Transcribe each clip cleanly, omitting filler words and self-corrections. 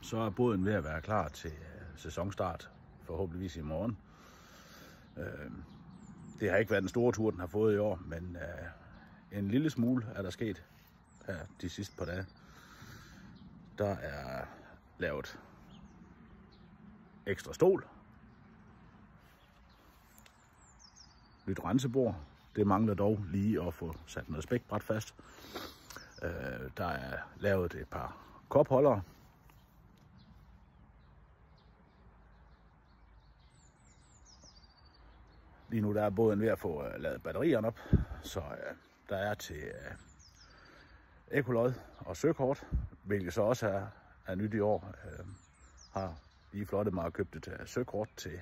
så er båden ved at være klar til sæsonstart, forhåbentligvis i morgen. Det har ikke været den store tur, den har fået i år, men en lille smule er der sket her de sidste par dage. Der er lavet ekstra stol, nyt rensebord. Det mangler dog lige at få sat noget spækbræt fast. Der er lavet et par kopholdere. Lige nu der er båden ved at få lavet batterierne op, så der er til ekkolod og søkort, hvilket så også er nyt i år. Har lige flottet mig og købt et søkort til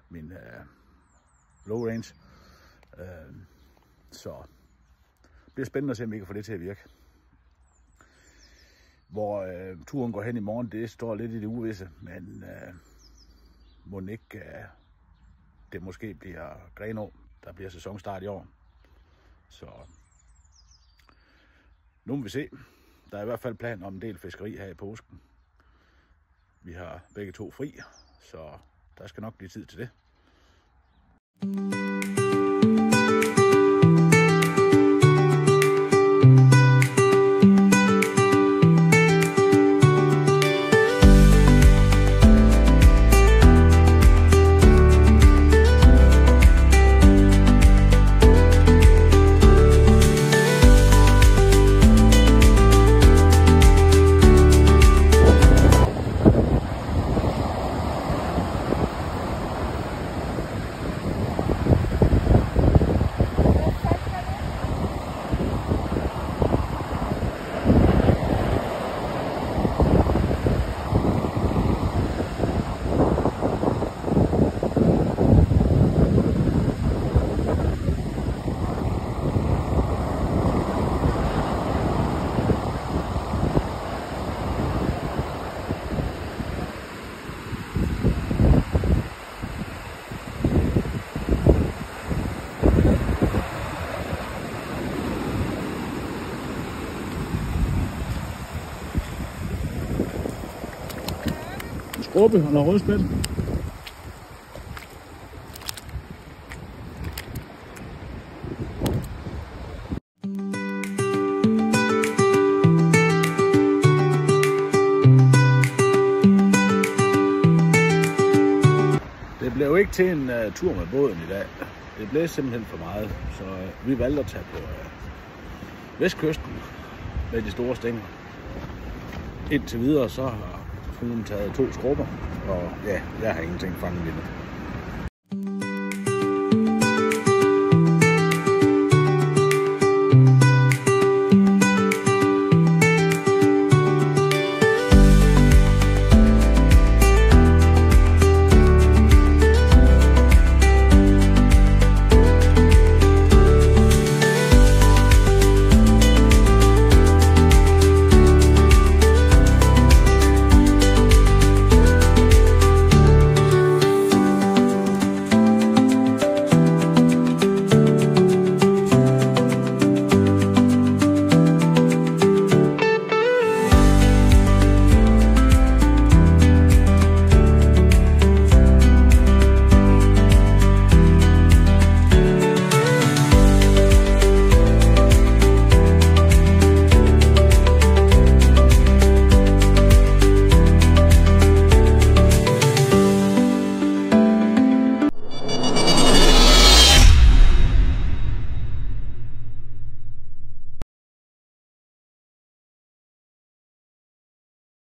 min low range. Så det bliver spændende at se, om vi kan få det til at virke. Hvor turen går hen i morgen, det står lidt i det uvisse, men må ikke det måske bliver Grenaa, der bliver sæsonstart i år. Så nu må vi se. Der er i hvert fald plan om en del fiskeri her i påsken. Vi har begge to fri, så der skal nok blive tid til det. Skråbe og noget rødspæt. Det blev jo ikke til en tur med båden i dag. Det blev simpelthen for meget, så vi valgte at tage på vestkysten med de store stænger. Indtil videre så har fruen taget 2 skrubber, og ja, jeg har ingenting fanget endnu.